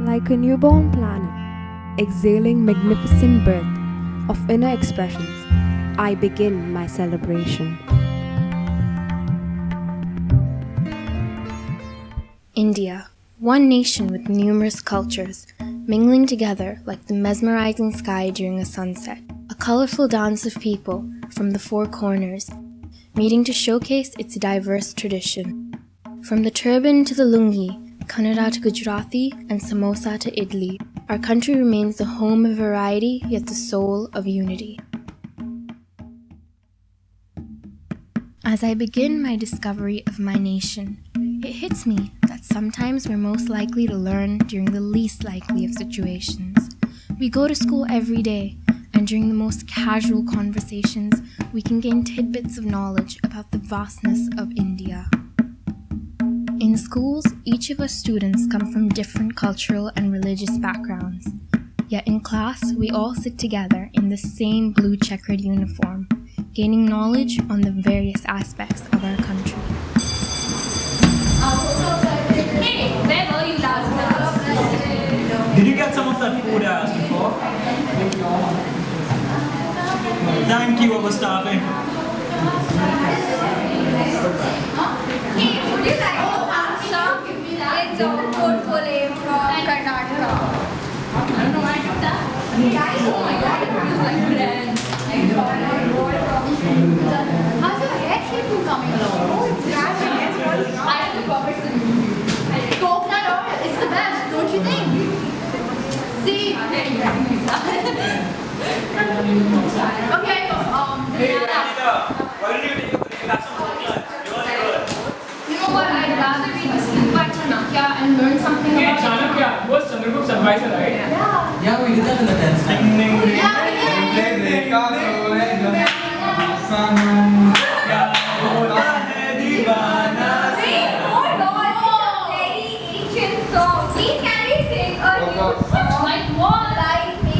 Like a newborn planet, exhaling magnificent birth of inner expressions, I begin my celebration. India, one nation with numerous cultures, mingling together like the mesmerizing sky during a sunset. A colorful dance of people from the four corners, meeting to showcase its diverse tradition. From the turban to the lungi, Kannada to Gujarati, and samosa to idli, our country remains the home of variety, yet the soul of unity. As I begin my discovery of my nation, it hits me that sometimes we're most likely to learn during the least likely of situations. We go to school every day, and during the most casual conversations, we can gain tidbits of knowledge about the vastness of India. In schools, each of us students come from different cultural and religious backgrounds. Yet in class, we all sit together in the same blue checkered uniform, gaining knowledge on the various aspects of our country. Hey, where were you last night? Did you get some of that food I asked you for? Thank you, I was starving. Hey, would you like pasta? It's a portfolio from Karnataka. Guys, oh my god, it feels like bread. How's your hair shape coming along? Oh, it's great. I have the perfect solution. Coconut oil, it's the best, don't you think? See? Okay, Hey, Anita, why did you take a glass of coconut? You're good. you know what? I'd rather read the school by Chanakya and learn something Hey, about Chanakya was Chandragupta's advisor, right? Yeah. Yeah, we did that in the 10th Ding, ding, ding. Yeah, we did. Wait, hold on. It's a very ancient song. Please, can we sing a new song? Like what? Like me.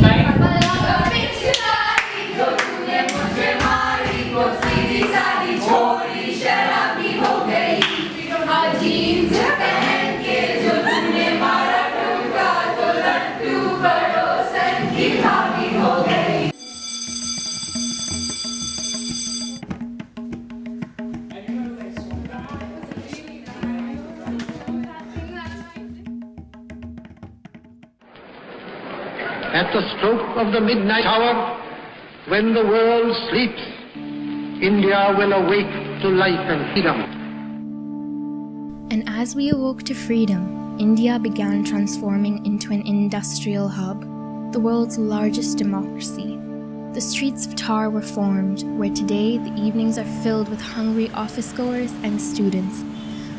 Jeans पहन के जो तूने मारा ठुमका तो लट्टू पड़ोसन की भाभी हो गई. At the stroke of the midnight hour, when the world sleeps, India will awake to life and freedom. And as we awoke to freedom, India began transforming into an industrial hub, the world's largest democracy. The streets of Tar were formed, where today the evenings are filled with hungry office-goers and students.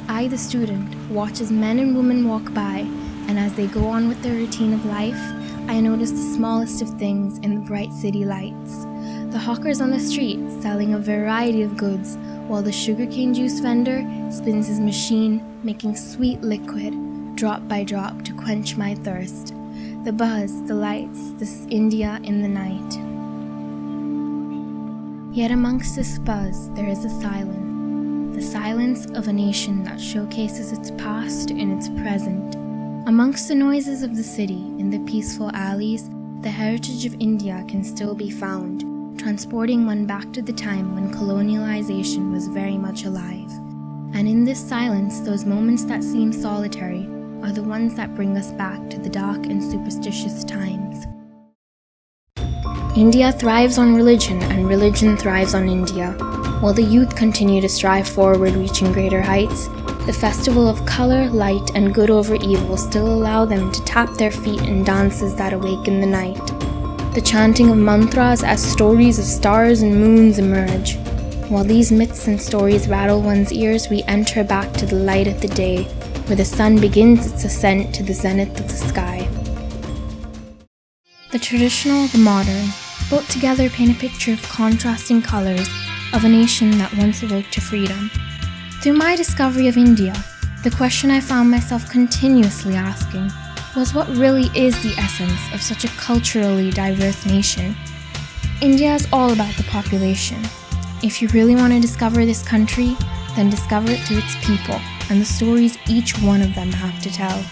I, the student, watch as men and women walk by, and as they go on with their routine of life, I notice the smallest of things in the bright city lights. The hawkers on the street selling a variety of goods, while the sugarcane juice vendor spins his machine, making sweet liquid, drop by drop, to quench my thirst. The buzz, the lights, this India in the night. Yet amongst this buzz, there is a silence. The silence of a nation that showcases its past and its present. Amongst the noises of the city, in the peaceful alleys, the heritage of India can still be found, transporting one back to the time when colonialization was very much alive. And in this silence, those moments that seem solitary are the ones that bring us back to the dark and superstitious times. India thrives on religion, and religion thrives on India. While the youth continue to strive forward, reaching greater heights, the festival of color, light, and good over evil still allow them to tap their feet in dances that awaken the night. The chanting of mantras as stories of stars and moons emerge. While these myths and stories rattle one's ears, we enter back to the light of the day, where the sun begins its ascent to the zenith of the sky. The traditional, the modern, both together paint a picture of contrasting colors of a nation that once awoke to freedom. Through my discovery of India, the question I found myself continuously asking was, what really is the essence of such a culturally diverse nation? India is all about the population. If you really want to discover this country, then discover it through its people and the stories each one of them have to tell.